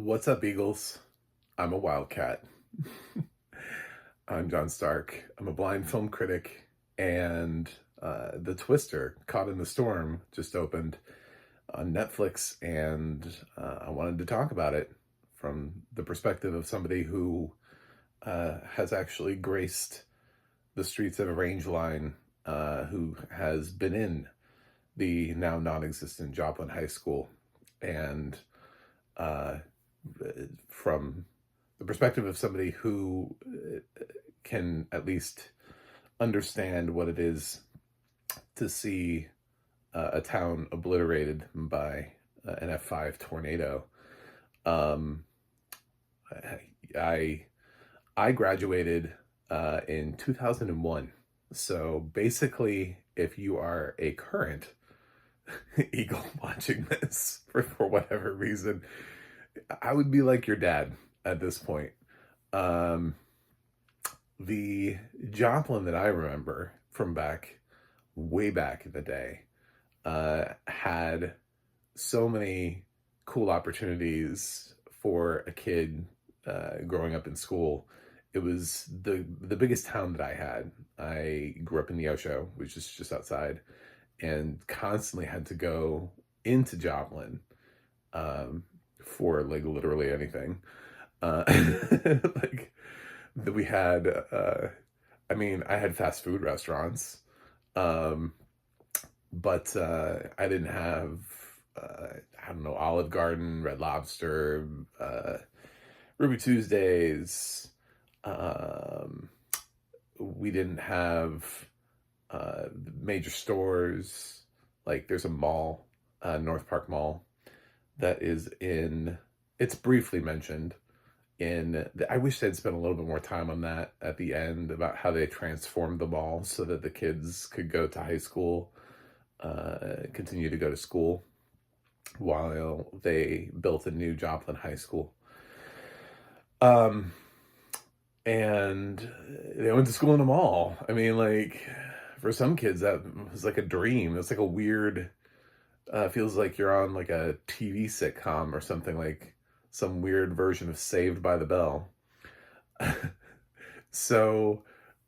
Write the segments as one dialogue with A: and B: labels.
A: What's up, Eagles? I'm a Wildcat. I'm John Stark. I'm a blind film critic, and The Twister, Caught in the Storm, just opened on Netflix, and I wanted to talk about it from the perspective of somebody who has actually graced the streets of a range line, who has been in the now non-existent Joplin High School, and uh, from the perspective of somebody who can at least understand what it is to see a town obliterated by an F5 tornado. Um, I I graduated in 2001. So basically, if you are a current Eagle watching this for whatever reason, I would be like your dad at this point. Um, the Joplin that I remember from way back in the day, had so many cool opportunities for a kid growing up in school. It was the biggest town that I had. I grew up in Neosho, which is just outside, and constantly had to go into Joplin, um, for like literally anything. Uh, like that we had. I mean, I had fast food restaurants, um, but I didn't have. I don't know, Olive Garden, Red Lobster, Ruby Tuesdays. Um, we didn't have major stores. Like there's a mall, North Park Mall, that is in. It's briefly mentioned I wish they'd spent a little bit more time on that at the end about how they transformed the mall so that the kids could go to high school, continue to go to school while they built a new Joplin High School. Um, and they went to school in a mall. I mean, like, for some kids, that was like a dream. It's like a weird, feels like you're on like a TV sitcom or something, like some weird version of Saved by the Bell. So,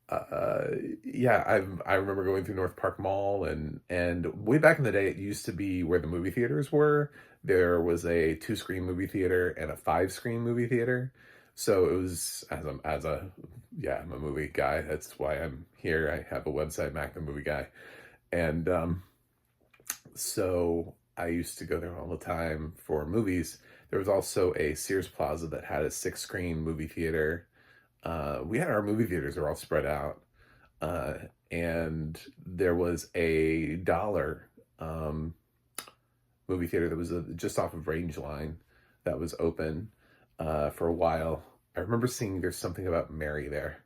A: uh, yeah, I remember going through North Park Mall, and way back in the day, it used to be where the movie theaters were. There was a two-screen movie theater and a five-screen movie theater. So it was yeah, I'm a movie guy. That's why I'm here. I have a website, Mac the Movie Guy, and so I used to go there all the time for movies. There was also a Sears Plaza that had a six-screen movie theater. We had our movie theaters are all spread out, uh, and there was a dollar um, movie theater that was just off of Range Line that was open for a while. I remember seeing There's Something About Mary there.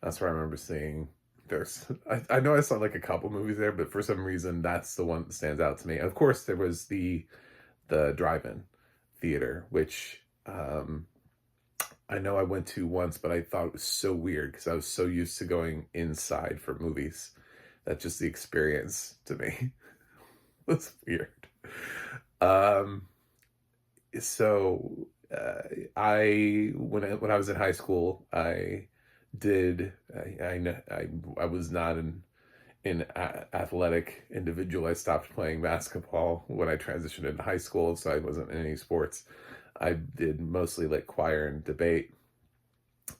A: That's where I remember seeing. I know I saw like a couple movies there, but for some reason that's the one that stands out to me. And of course, there was the drive-in theater, which I know I went to once, but I thought it was so weird because I was so used to going inside for movies that just the experience to me was weird. Um, so I when I was in high school, I did I was not an athletic individual. I stopped playing basketball when I transitioned into high school, so I wasn't in any sports. I did mostly like choir and debate,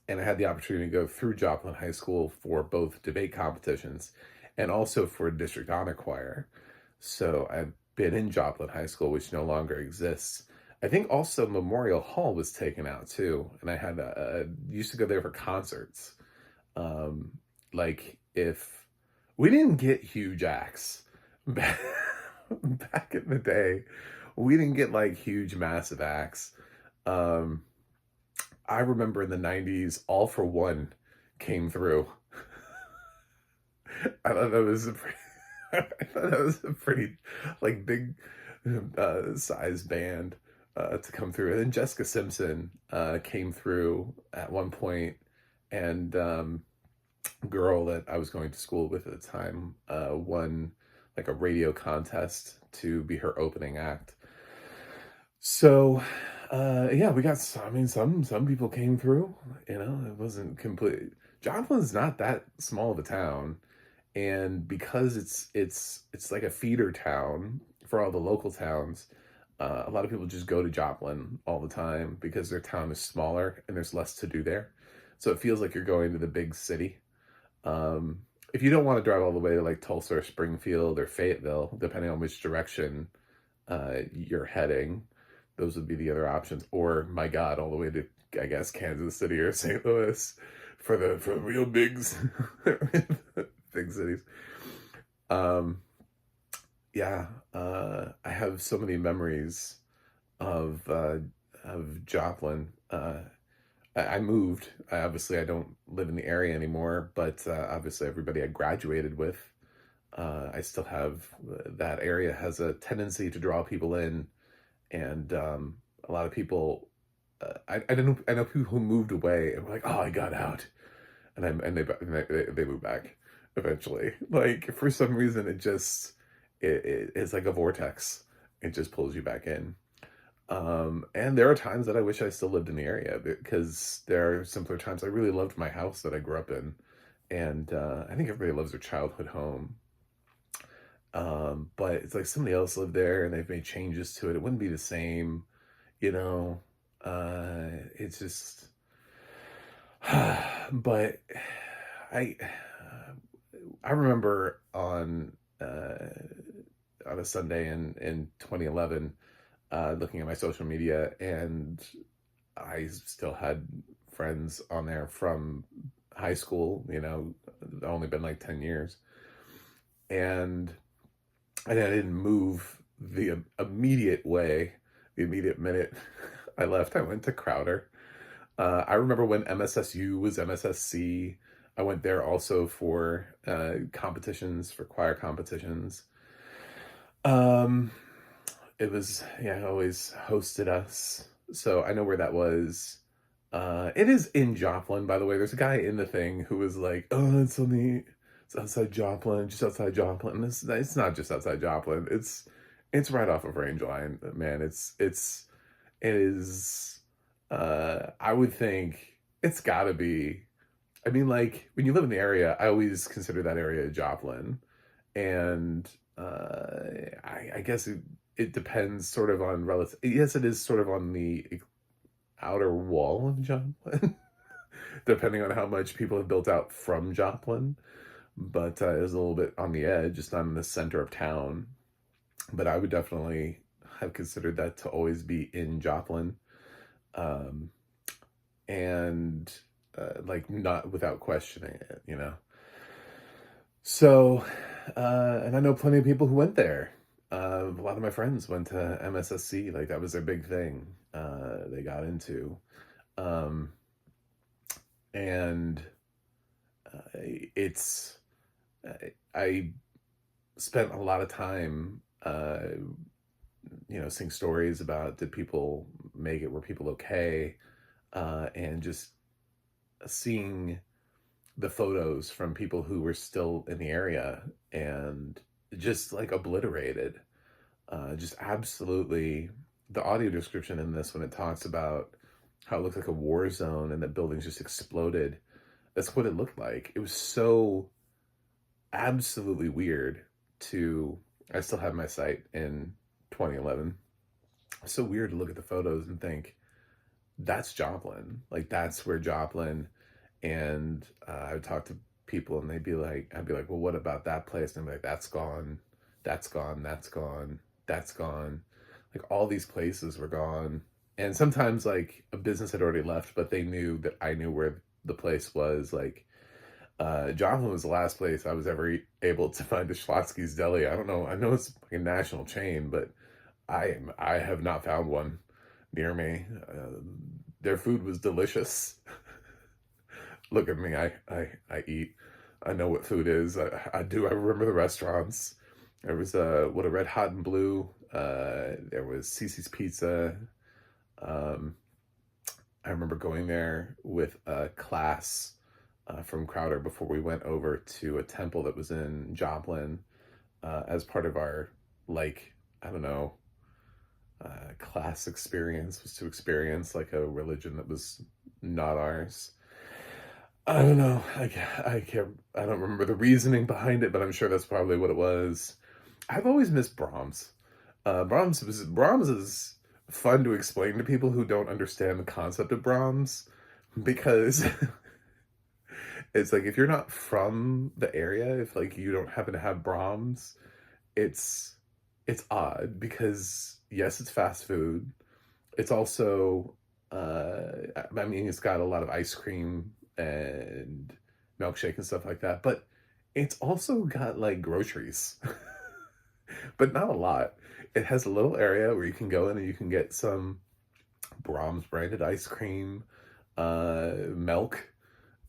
A: and I had the opportunity to go through Joplin High School for both debate competitions and also for district honor choir. So I've been in Joplin High School, which no longer exists. I think also Memorial Hall was taken out too, and I had used to go there for concerts. Um, like if we didn't get huge acts back, back in the day, we didn't get like huge, massive acts. Um, I remember in the 90s, All for One came through. I thought that was a pretty, I thought that was a pretty like big size band to come through. And then Jessica Simpson came through at one point, and girl that I was going to school with at the time won like a radio contest to be her opening act. So Yeah, we got I mean, some people came through, it wasn't complete. Joplin's not that small of a town, and because it's like a feeder town for all the local towns, a lot of people just go to Joplin all the time because their town is smaller and there's less to do there. So it feels like you're going to the big city. Um, if you don't want to drive all the way to like Tulsa or Springfield or Fayetteville, depending on which direction you're heading, those would be the other options. Or my God, all the way to I guess Kansas City or St. Louis for the real bigs, big cities. Um, yeah, I have so many memories of Joplin. I moved. I don't live in the area anymore, but obviously everybody I graduated with, I still have that area has a tendency to draw people in, and a lot of people. I know people who moved away and were like, "Oh, I got out," and they move back eventually. Like for some reason, it's like a vortex. It just pulls you back in. And there are times that I wish I still lived in the area because there are simpler times. I really loved my house that I grew up in, and I think everybody loves their childhood home. But it's like somebody else lived there and they've made changes to it. It wouldn't be the same, you know. It's just, but I I remember on a Sunday in 2011, looking at my social media, and I still had friends on there from high school. Only been like 10 years, and I didn't move the immediate way, the immediate minute I left. I went to Crowder. I remember when MSSU was MSSC. I went there also for competitions, for choir competitions. Um, it was, yeah, always hosted us. So I know where that was. It is in Joplin, by the way. There's a guy in the thing who was like, "Oh, it's outside Joplin, just outside Joplin." And it's not just outside Joplin. It's right off of Range Line, man. It is. I would think it's got to be. I mean, like when you live in the area, I always consider that area Joplin, and I guess it depends sort of on relative. Yes, it is sort of on the outer wall of Joplin, depending on how much people have built out from Joplin. But it's a little bit on the edge. It's not in the center of town. But I would definitely have considered that to always be in Joplin, um, and like not without questioning it. So, and I know plenty of people who went there. A lot of my friends went to MSSC. Like that was their big thing. They got into, um, and it's I spent a lot of time, seeing stories about did people make it? Were people okay? And just seeing the photos from people who were still in the area and just like obliterated. Just absolutely the audio description in this when it talks about how it looked like a war zone and the buildings just exploded. That's what it looked like. It was so absolutely weird to I still have my site in 2011. It's so weird to look at the photos and think that's Joplin. Like that's where Joplin. And I would talk to people and I'd be like, well, what about that place? And they'd be like, that's gone, that's gone, that's gone, that's gone. Like all these places were gone. And sometimes like a business had already left, but they knew that I knew where the place was. Like Joplin was the last place I was ever able to find a Schlotsky's Deli. I don't know. I know it's like a national chain, but I have not found one near me. Their food was delicious. Look at me. I eat. I know what food is. I do. I remember the restaurants. There was what a Red Hot and Blue. There was Cece's Pizza. Um, I remember going there with a class from Crowder before we went over to a temple that was in Joplin as part of our, like, I don't know, class experience was to experience like a religion that was not ours. I don't know. I can't. I don't remember the reasoning behind it, but I'm sure that's probably what it was. I've always missed Brahms. Brahms is fun to explain to people who don't understand the concept of Brahms because it's like if you're not from the area, if like you don't happen to have Brahms, it's it's odd because yes, it's fast food. It's also I mean it's got a lot of ice cream and milkshake and stuff like that, but it's also got like groceries. But not a lot. It has a little area where you can go in and you can get some Brahms branded ice cream, milk,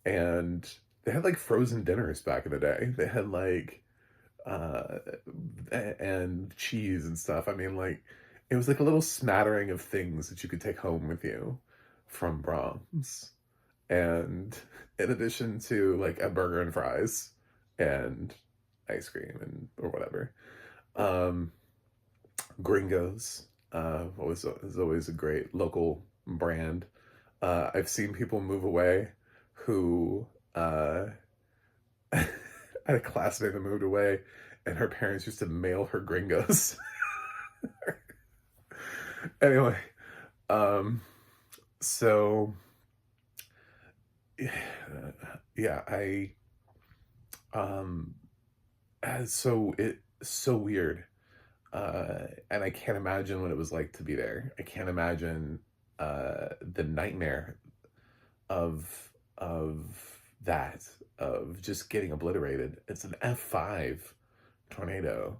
A: and they had like frozen dinners back in the day. They had like uh and cheese and stuff. I mean, like it was like a little smattering of things that you could take home with you from Brahms. And in addition to like a burger and fries and ice cream and or whatever. Um Gringos always is always a great local brand. I've seen people move away who I had a classmate that moved away, and her parents used to mail her Gringos. Anyway, um, so yeah, um, it's so weird. And I can't imagine what it was like to be there. I can't imagine the nightmare of that, of just getting obliterated. It's an F5 tornado.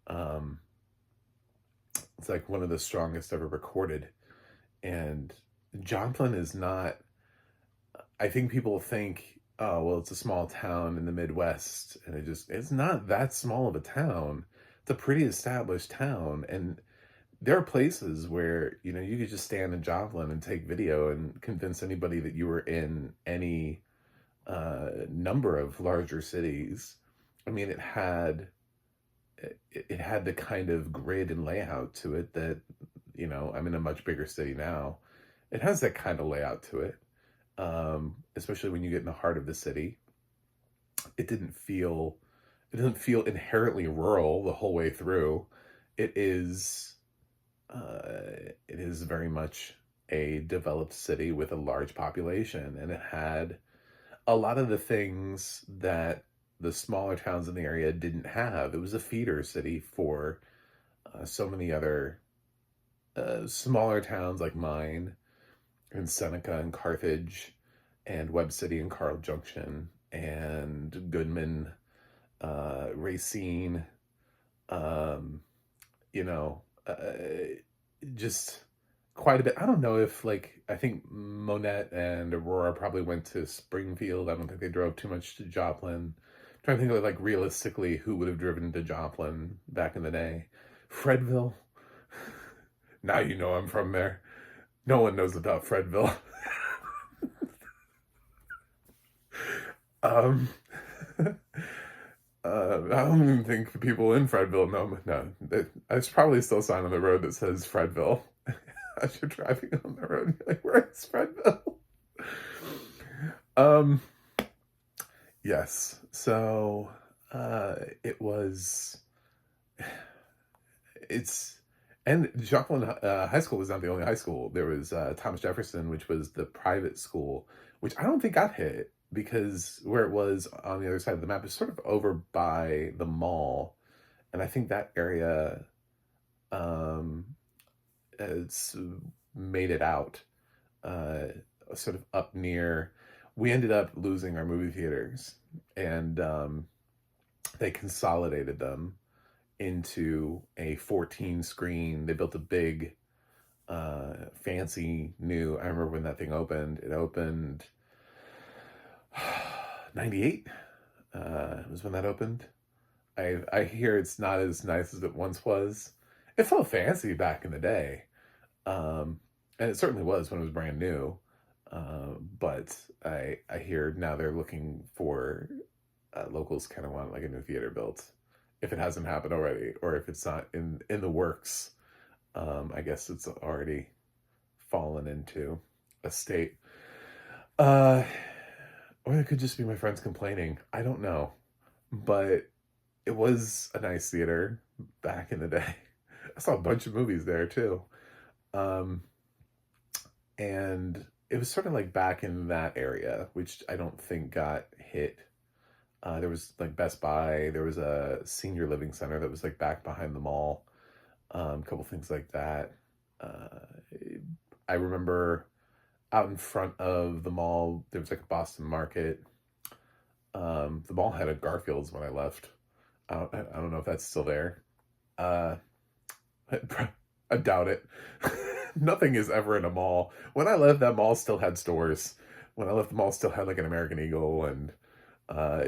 A: Um, it's like one of the strongest ever recorded. And Joplin is not, I think people think, oh, well, it's a small town in the Midwest. And it's not that small of a town. It's a pretty established town. And there are places where, you know, you could just stand in Joplin and take video and convince anybody that you were in any number of larger cities. I mean, it had the kind of grid and layout to it that, you know, I'm in a much bigger city now. It has that kind of layout to it, especially when you get in the heart of the city. It didn't feel it doesn't feel inherently rural the whole way through. It is it is very much a developed city with a large population, and it had a lot of the things that the smaller towns in the area didn't have. It was a feeder city for so many other smaller towns like mine and Seneca and Carthage and Webb City and Carl Junction and Goodman, Racine, um, you know, just quite a bit. I don't know if like I think Monette and Aurora probably went to Springfield. I don't think they drove too much to Joplin. I'm trying to think of like realistically who would have driven to Joplin back in the day. Fredville. Now you know I'm from there. No one knows about Fredville. um, I don't even think the people in Fredville know. No, there's probably still a sign on the road that says Fredville. As you're driving on the road, you're like, "Where is Fredville?" Um, yes. So, it was. It's and Joplin High School was not the only high school. There was Thomas Jefferson, which was the private school, which I don't think got hit because where it was on the other side of the map is sort of over by the mall, and I think that area um, it's made it out uh, sort of up near. We ended up losing our movie theaters, and they consolidated them into a 14 screen. They built a big, fancy new. I remember when that thing opened. It opened 98 was when that opened. I hear it's not as nice as it once was. It felt fancy back in the day, um, and it certainly was when it was brand new. But I hear now they're looking for locals kind of want like a new theater built if it hasn't happened already, or if it's not in the works. I guess it's already fallen into a state. Uh, or it could just be my friends complaining. I don't know. But it was a nice theater back in the day. I saw a bunch of movies there too. Um, and it was sort of like back in that area, which I don't think got hit. There was like Best Buy, there was a senior living center that was like back behind the mall, a couple things like that. Uh, I remember out in front of the mall, there was like a Boston Market. The mall had a Garfield's when I left. I don't know if that's still there. Uh, I doubt it. Nothing is ever in a mall. When I left, that mall still had stores. When I left, the mall still had like an American Eagle and,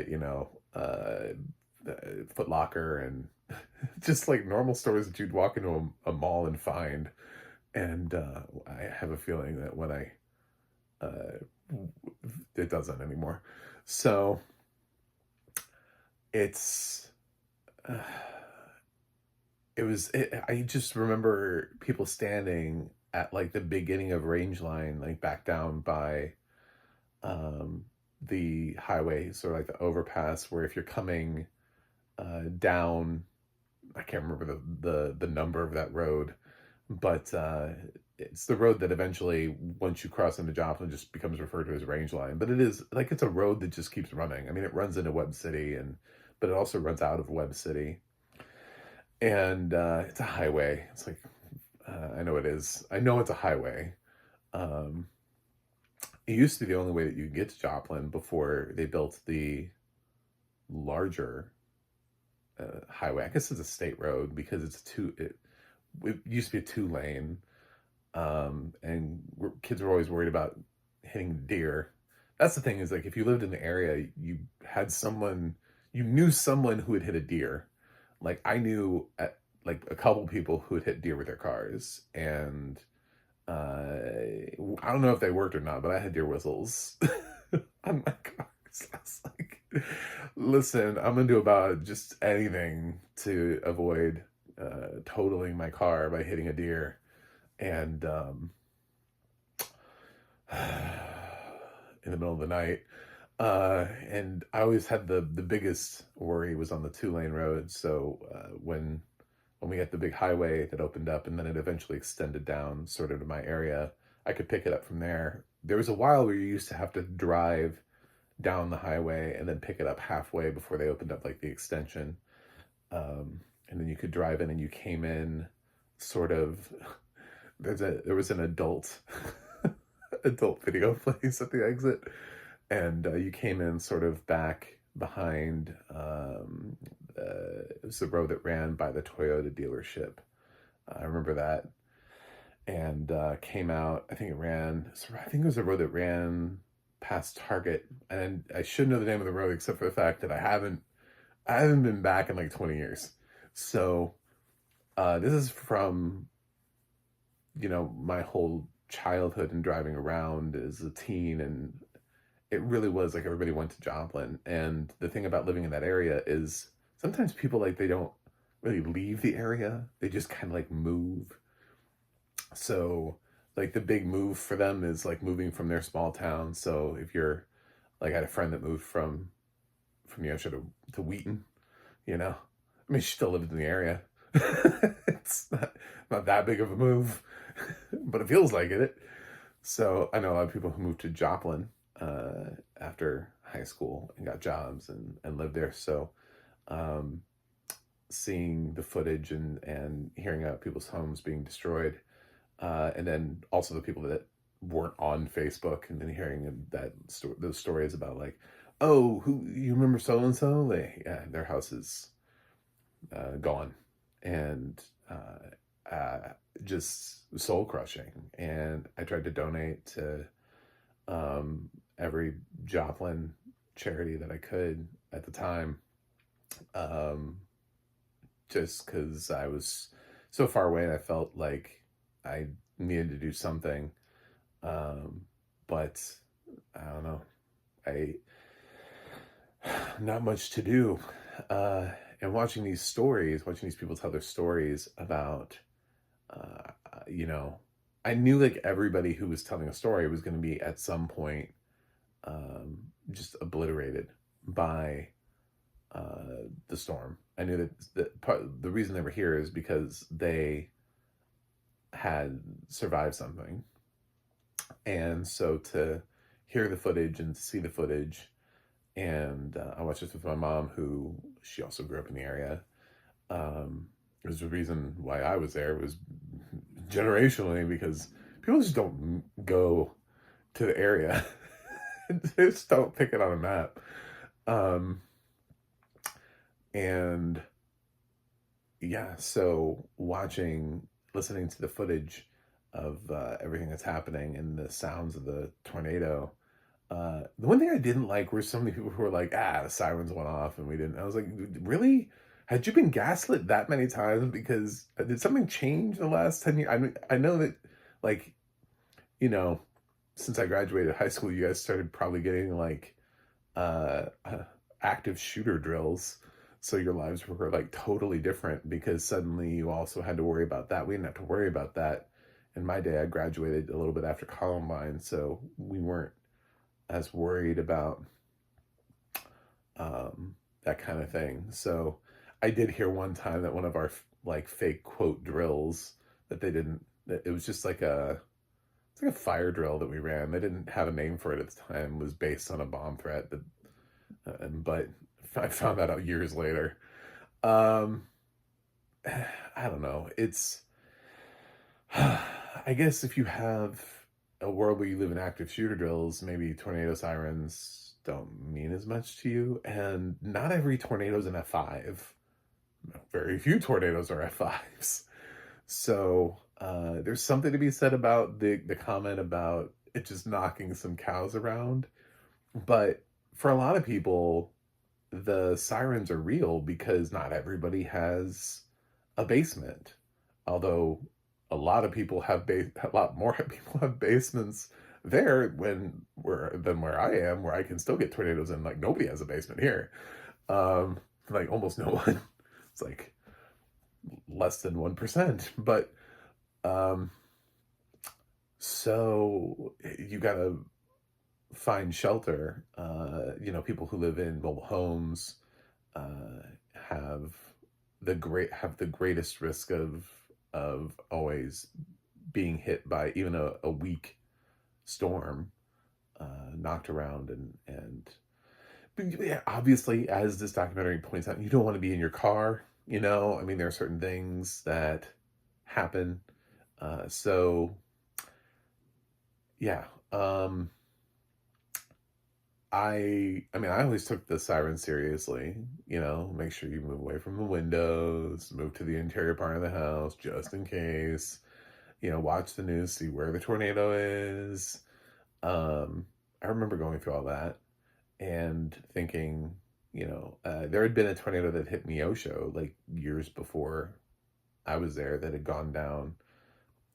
A: you know, Foot Locker and just like normal stores that you'd walk into a mall and find. And I have a feeling that when it doesn't anymore. So it's, uh, I just remember people standing at like the beginning of Range Line, like back down by um, the highways or like the overpass, where if you're coming down, I can't remember the number of that road, but it's the road that eventually, once you cross into Joplin, just becomes referred to as Range Line. But it is like it's a road that just keeps running. I mean, it runs into Webb City, but it also runs out of Webb City, and it's a highway. It's like I know it is. I know it's a highway. Um, it used to be the only way that you could get to Joplin before they built the larger highway. I guess it's a state road because it used to be a 2 lane, and kids were always worried about hitting deer. That's the thing, is like if you lived in the area, you knew someone who had hit a deer. Like I knew like a couple people who had hit deer with their cars, and I don't know if they worked or not, but I had deer whistles on my cars. I was like, listen, I'm gonna do about just anything to avoid totaling my car by hitting a deer. And in the middle of the night. And I always had the biggest worry was on the 2 lane road. So when we got the big highway that opened up and then it eventually extended down sort of to my area, I could pick it up from there. There was a while where you used to have to drive down the highway and then pick it up halfway before they opened up like the extension. And then you could drive in and you came in sort of there was an adult video place at the exit, and you came in sort of back behind. It was the road that ran by the Toyota dealership. I remember that, and came out. I think it was a road that ran past Target, and I should know the name of the road except for the fact that I haven't been back in like 20 years. So this is from my whole childhood and driving around as a teen, and it really was like everybody went to Joplin. And the thing about living in that area is sometimes people, like, they don't really leave the area, they just kind of like move. So like the big move for them is like moving from their small town. So if you're like, I had a friend that moved from Neosho to Wheaton, I mean, she still lived in the area. It's not that big of a move, but it feels like it. So I know a lot of people who moved to Joplin after high school and got jobs and lived there. So um, seeing the footage and hearing about people's homes being destroyed, and then also the people that weren't on Facebook, and then hearing those stories about like, oh, who you remember so and so? Their house is gone, and just soul crushing. And I tried to donate to every Joplin charity that I could at the time, just because I was so far away and I felt like I needed to do something. But I don't know, I not much to do. And watching these people tell their stories about uh, you know, I knew like everybody who was telling a story was going to be at some point just obliterated by the storm. I knew that the reason they were here is because they had survived something. And so to hear the footage and to see the footage, and I watched this with my mom, who she also grew up in the area. It was the reason why I was there was generationally because people just don't go to the area. They just don't pick it on a map. Um, and yeah, so listening to the footage of everything that's happening and the sounds of the tornado. The one thing I didn't like were so many people who were like, the sirens went off and we didn't. I was like, really? Had you been gaslit that many times? Because did something change in the last 10 years? I mean, I know that, like, you know, since I graduated high school, you guys started probably getting like uh, uh, active shooter drills. So your lives were like totally different because suddenly you also had to worry about that. We didn't have to worry about that. In my day, I graduated a little bit after Columbine, so we weren't as worried about that kind of thing. So I did hear one time that one of our like fake quote drills that they didn't, that it was just like it's like a fire drill that we ran. They didn't have a name for it at the time. It was based on a bomb threat that, but I found that out years later. Um, I don't know. It's, I guess if you have a world where you live in active shooter drills, maybe tornado sirens don't mean as much to you. And not every tornado is an F5. Very few tornadoes are F5s. So there's something to be said about the comment about it just knocking some cows around. But for a lot of people, the sirens are real because not everybody has a basement. Although a lot of people a lot more people have basements there than where I am, where I can still get tornadoes and like nobody has a basement here. Like almost no one. It's like less than 1%. But um so you gotta find shelter. People who live in mobile homes uh, have have the greatest risk of always being hit by even a weak storm, knocked around and but yeah, obviously, as this documentary points out, you don't want to be in your car. I mean, there are certain things that happen. So yeah. I mean, I always took the siren seriously, make sure you move away from the windows, move to the interior part of the house just in case, watch the news, see where the tornado is. I remember going through all that and thinking, there had been a tornado that hit Neosho like years before I was there that had gone down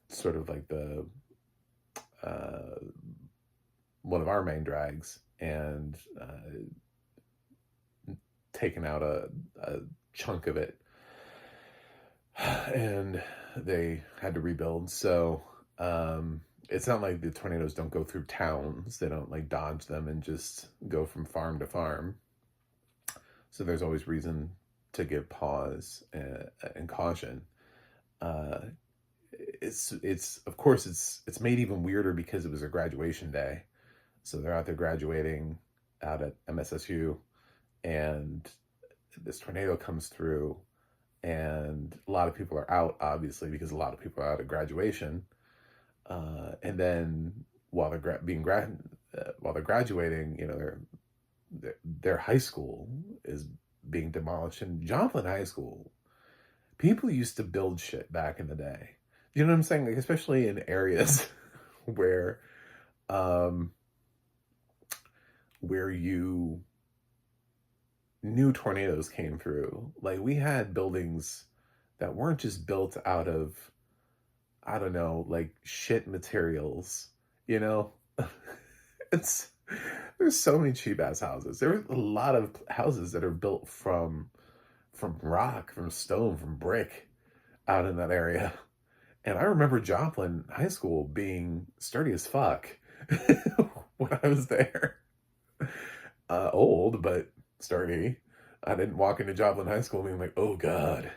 A: sort of like the uh, one of our main drags and taken out a chunk of it, and they had to rebuild. So it's not like the tornadoes don't go through towns. They don't like dodge them and just go from farm to farm. So there's always reason to give pause and caution. Uh, it's of course it's made even weirder because it was a graduation day. So they're out there graduating out at MSSU, and this tornado comes through, and a lot of people are out, obviously, because a lot of people are out at graduation. And then while they're while they're graduating, their high school is being demolished. And Joplin High School, people used to build shit back in the day. You know what I'm saying? Like, especially in areas where um, where you knew tornadoes came through. Like, we had buildings that weren't just built out of, I don't know, like shit materials, you know? it's There's so many cheap ass houses. There are a lot of houses that are built from rock, from stone, from brick out in that area. And I remember Joplin High School being sturdy as fuck when I was there. Old, but sturdy. I didn't walk into Joplin High School being like, oh God,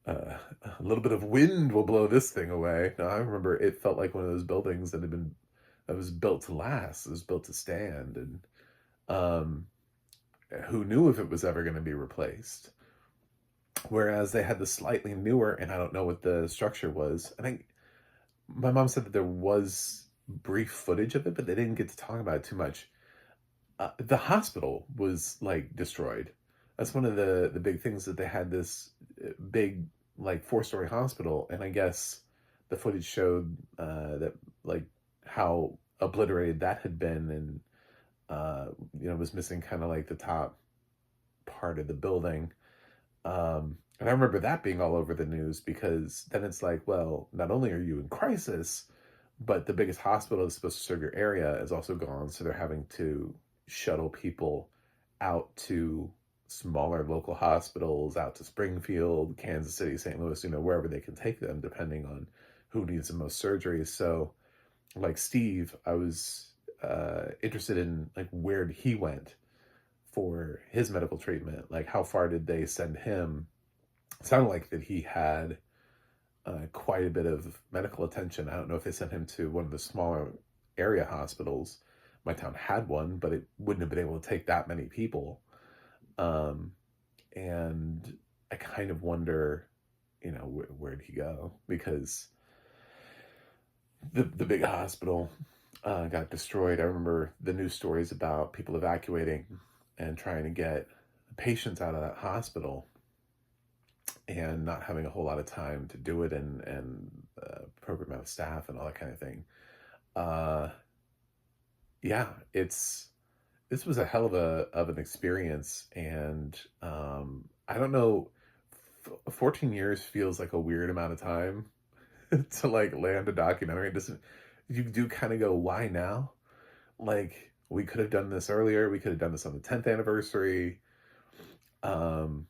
A: a little bit of wind will blow this thing away. No, I remember it felt like one of those buildings that was built to last. It was built to stand, and um, who knew if it was ever going to be replaced? Whereas they had the slightly newer, and I don't know what the structure was. I think my mom said that there was brief footage of it, but they didn't get to talk about it too much. The hospital was like destroyed. That's one of the big things, that they had this big like 4-story hospital, and I guess the footage showed that like how obliterated that had been, and was missing kind of like the top part of the building. And I remember that being all over the news, because then it's like, well, not only are you in crisis, but the biggest hospital that's supposed to serve your area is also gone. So they're having to shuttle people out to smaller local hospitals, out to Springfield, Kansas City, St. Louis, wherever they can take them, depending on who needs the most surgery. So, like Steve, I was interested in like where he went for his medical treatment. Like, how far did they send him? It sounded like that he had quite a bit of medical attention. I don't know if they sent him to one of the smaller area hospitals. My town had one, but it wouldn't have been able to take that many people. Um, and I kind of wonder, where'd he go? Because the big hospital got destroyed. I remember the news stories about people evacuating and trying to get patients out of that hospital, and not having a whole lot of time to do it, and appropriate amount of staff and all that kind of thing. Uh, yeah, this was a hell of an experience, and I don't know. 14 years feels like a weird amount of time to like land a documentary. It doesn't. You do kind of go, why now? Like, we could have done this earlier. We could have done this on the 10th anniversary. Um,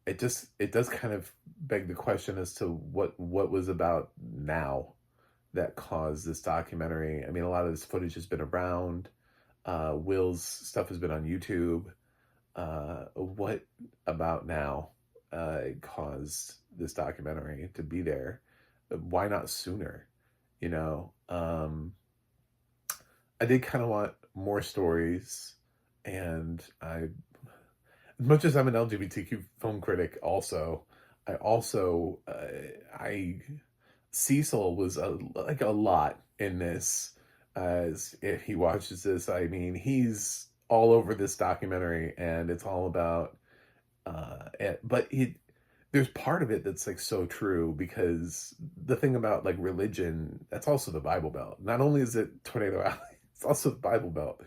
A: it does kind of beg the question as to what was about now that caused this documentary. I mean, a lot of this footage has been around. Will's stuff has been on YouTube. What about now caused this documentary to be there? Why not sooner? You know, I did kind of want more stories, and as much as I'm an LGBTQ film critic, I Cecil was like a lot in this. As if he watches this, I mean, he's all over this documentary, and it's all about. But there's part of it that's like so true, because the thing about like religion, that's also the Bible Belt. Not only is it Tornado Alley, it's also the Bible Belt.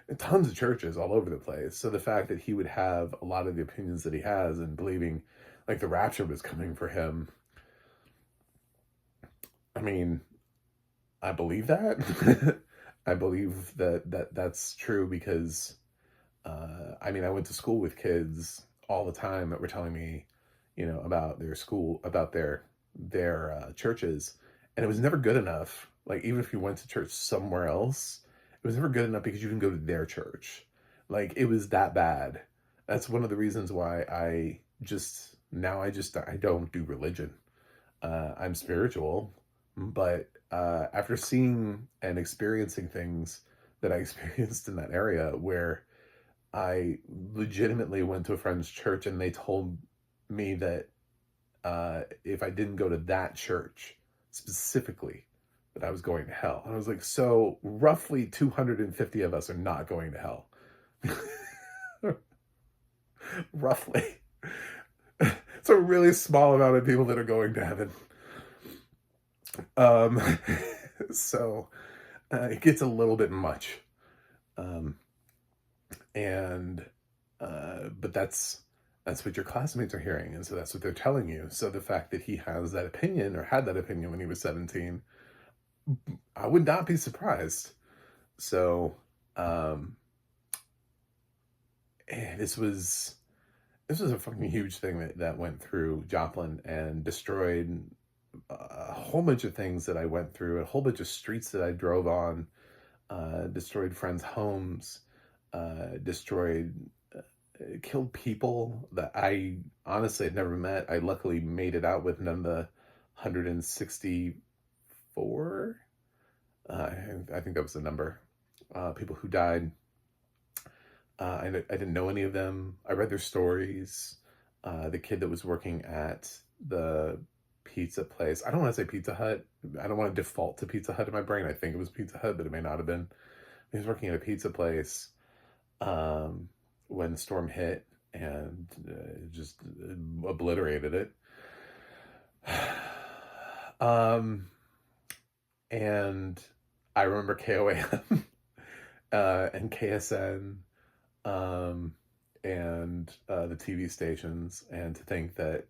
A: And tons of churches all over the place. So the fact that he would have a lot of the opinions that he has, and believing like the rapture was coming for him, I mean, I believe that. I believe that's true, because I mean, I went to school with kids all the time that were telling me, about their school, about their churches, and it was never good enough. Like, even if you went to church somewhere else, it was never good enough because you didn't go to their church. Like, it was that bad. That's one of the reasons why I don't do religion. I'm spiritual, but after seeing and experiencing things that I experienced in that area, where I legitimately went to a friend's church and they told me that if I didn't go to that church specifically, that I was going to hell. And I was like, so roughly 250 of us are not going to hell. Roughly. It's a really small amount of people that are going to heaven. Um, so it gets a little bit much. Um, and but that's what your classmates are hearing, and so that's what they're telling you. So the fact that he has that opinion, or had that opinion when he was 17, I would not be surprised. So this was a fucking huge thing that went through Joplin and destroyed a whole bunch of things that I went through, a whole bunch of streets that I drove on, destroyed friends' homes, destroyed, killed people that I honestly had never met. I luckily made it out with none of the 164. I think that was the number. People who died. I didn't know any of them. I read their stories. The kid that was working at the pizza place. I don't want to say Pizza Hut. I don't want to default to Pizza Hut in my brain. I think it was Pizza Hut, but it may not have been. He was working at a pizza place um, when the storm hit and just obliterated it. um, and I remember KOAM and KSN um, and the TV stations, and to think that,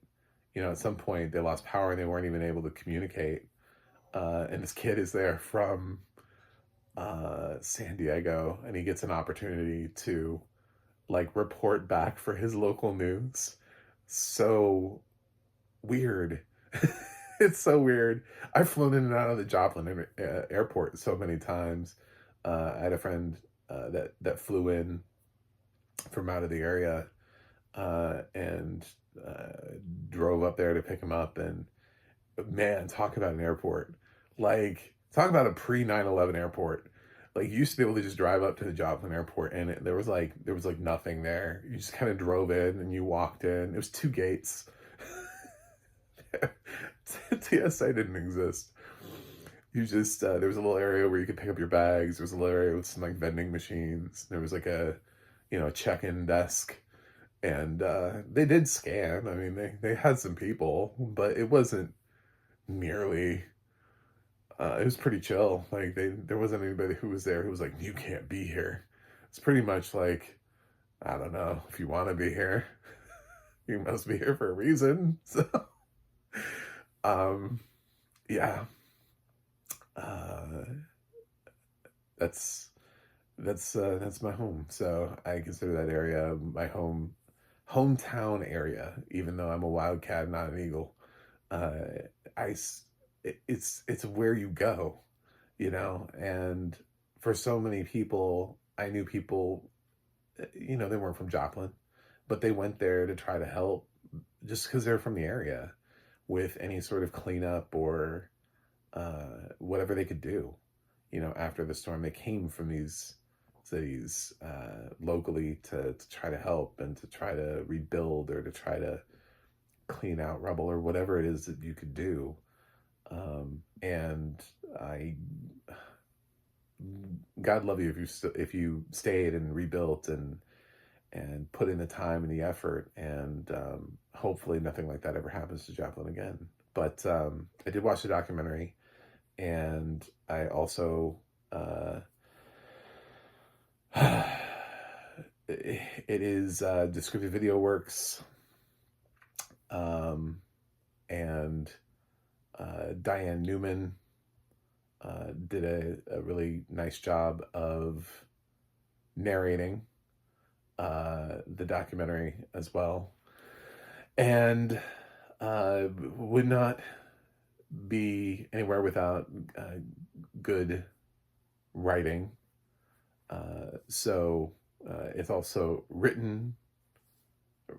A: at some point they lost power and they weren't even able to communicate. And this kid is there from San Diego, and he gets an opportunity to like report back for his local news. So weird. It's so weird. I've flown in and out of the Joplin airport so many times. I had a friend that flew in from out of the area and drove up there to pick him up. And man, talk about an airport. Like, talk about a pre 9/11 airport. Like, you used to be able to just drive up to the Joplin airport, and there was like nothing there. You just kind of drove in and you walked in. It was two gates. TSA didn't exist. You just there was a little area where you could pick up your bags. There was a little area with some like vending machines. There was like a check-in desk, and they did scan. I mean, they had some people, but it wasn't nearly. It was pretty chill. Like, there wasn't anybody who was there who was like, you can't be here. It's pretty much like, I don't know, if you want to be here, you must be here for a reason. So, um, yeah, uh, that's my home. So I consider that area my hometown area, even though I'm a Wildcat, not an Eagle. Uh, it's where you go, and for so many people, I knew people, they weren't from Joplin, but they went there to try to help just because they're from the area with any sort of cleanup or whatever they could do, after the storm. They came from these cities locally to try to help and to try to rebuild or to try to clean out rubble or whatever it is that you could do. And God love you if you stayed and rebuilt and put in the time and the effort, and hopefully nothing like that ever happens to Joplin again. But I did watch the documentary, and I also it is Descriptive Video Works, and Diane Newman did a really nice job of narrating the documentary as well, and would not be anywhere without good writing. So it's also written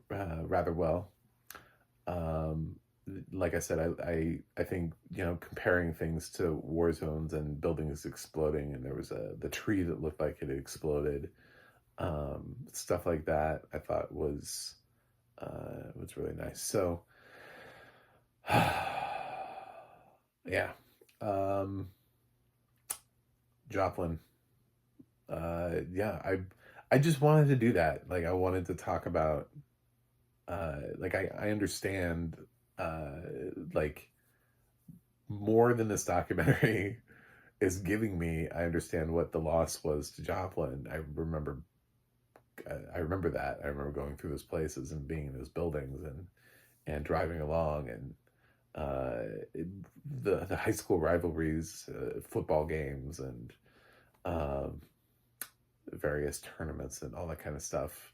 A: rather well. Like I said, I think, comparing things to war zones and buildings exploding, and there was the tree that looked like it had exploded, stuff like that, I thought was really nice. So yeah, Joplin. Yeah, I just wanted to do that. Like, I wanted to talk about like, I understand like, more than this documentary is giving me. I understand what the loss was to Joplin. I remember that. I remember going through those places and being in those buildings and driving along, and the high school rivalries, football games, and various tournaments and all that kind of stuff,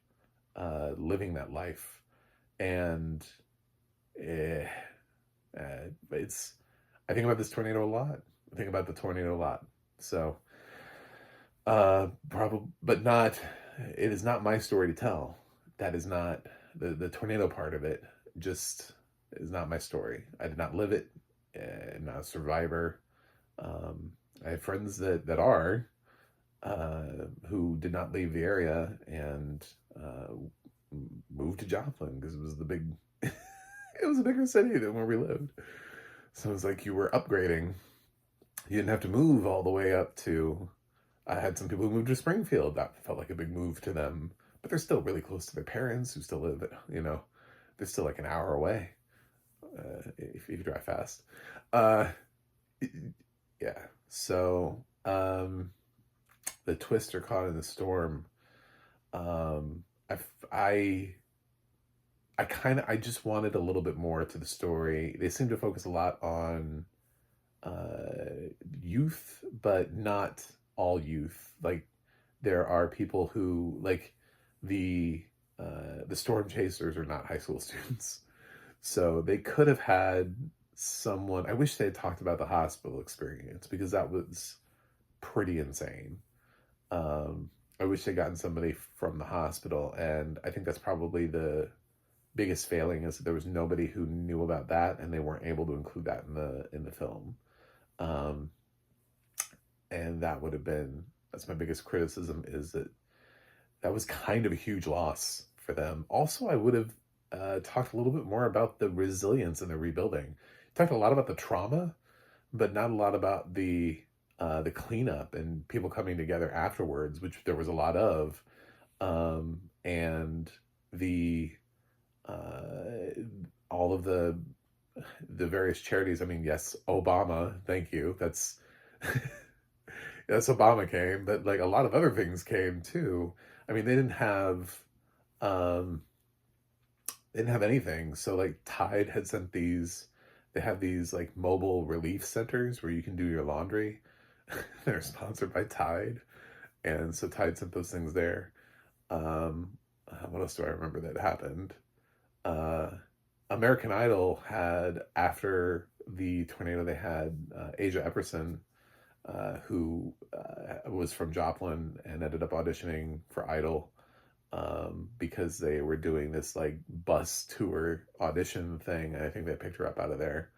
A: living that life. And I think about this tornado a lot. I think about the tornado a lot. So, probably, but not, it is not my story to tell. That is not the tornado part of it, just is not my story. I did not live it. I'm not a survivor. I have friends that are, who did not leave the area and moved to Joplin because it was the big, it was a bigger city than where we lived. So it was like you were upgrading. You didn't have to move all the way up to. I had some people who moved to Springfield. That felt like a big move to them, but they're still really close to their parents who still live. They're still like an hour away, if you drive fast. Uh, yeah. So the Twister Caught in the Storm. Um, I I just wanted a little bit more to the story. They seem to focus a lot on youth, but not all youth. Like there are people who like the storm chasers are not high school students, so they could have had someone. I wish they had talked about the hospital experience because that was pretty insane. I wish they'd gotten somebody from the hospital, and I think that's probably the biggest failing is that there was nobody who knew about that, and they weren't able to include that in the film. Um, and that would have been that's my biggest criticism is that that was kind of a huge loss for them. Also, I would have talked a little bit more about the resilience and the rebuilding. Talked a lot about the trauma, but not a lot about the cleanup and people coming together afterwards, which there was a lot of, and the all of the various charities. I mean, yes, Obama, thank you. That's yes, Obama came, but like a lot of other things came too. I mean, um they didn't have anything. So like Tide had sent these they have these like mobile relief centers where you can do your laundry. They're sponsored by Tide. And so Tide sent those things there. What else do I remember that happened? Uh, American Idol had, after the tornado, they had Asia Epperson, who was from Joplin and ended up auditioning for Idol, because they were doing this like bus tour audition thing. And I think they picked her up out of there.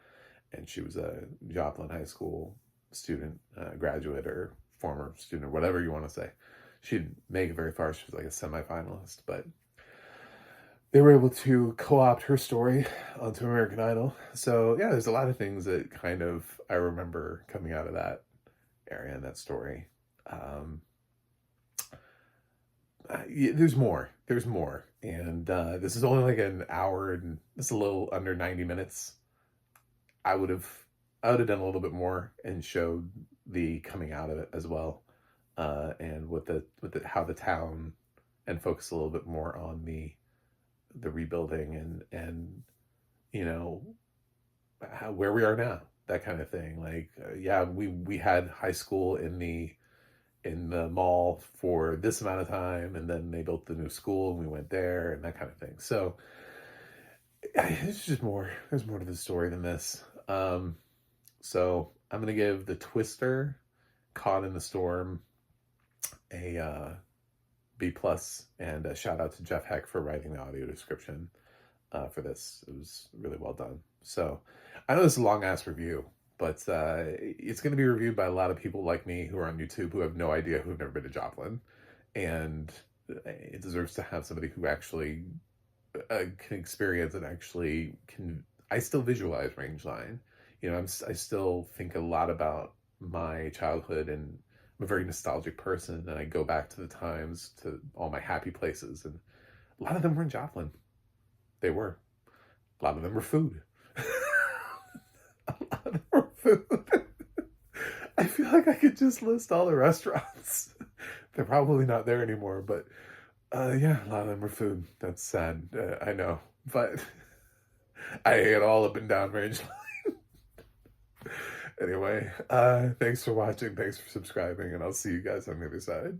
A: And she was a Joplin High School student, graduate, or former student, or whatever you want to say. She didn't make it very far. She was like a semifinalist, but they were able to co-opt her story onto American Idol. So yeah, there's a lot of things that kind of I remember coming out of that area and that story. Yeah, there's more. There's more, and this is only like an hour, and it's a little under 90 minutes. I would have done a little bit more and showed the coming out of it as well, and with the how the town, and focus a little bit more on the rebuilding and you know where we are now, that kind of thing. Like yeah, we had high school in the mall for this amount of time, and then they built the new school and we went there and that kind of thing. So it's just more. There's more to the story than this. So I'm gonna give the Twister Caught in the Storm a B plus, and a shout out to Jeff Heck for writing the audio description for this. It was really well done. So I know this is a long ass review, but it's going to be reviewed by a lot of people like me who are on YouTube who have no idea, who've never been to Joplin, and it deserves to have somebody who actually can experience and actually can. I still visualize Rangeline. I still think a lot about my childhood, and I'm a very nostalgic person, and I go back to the times, to all my happy places, and a lot of them were in Joplin. They were. A lot of them were food. A lot of them were food. I feel like I could just list all the restaurants. They're probably not there anymore, but yeah, a lot of them were food. That's sad. I know, but I ate all up and down Rangeline. Anyway, thanks for watching. Thanks for subscribing, and I'll see you guys on the other side.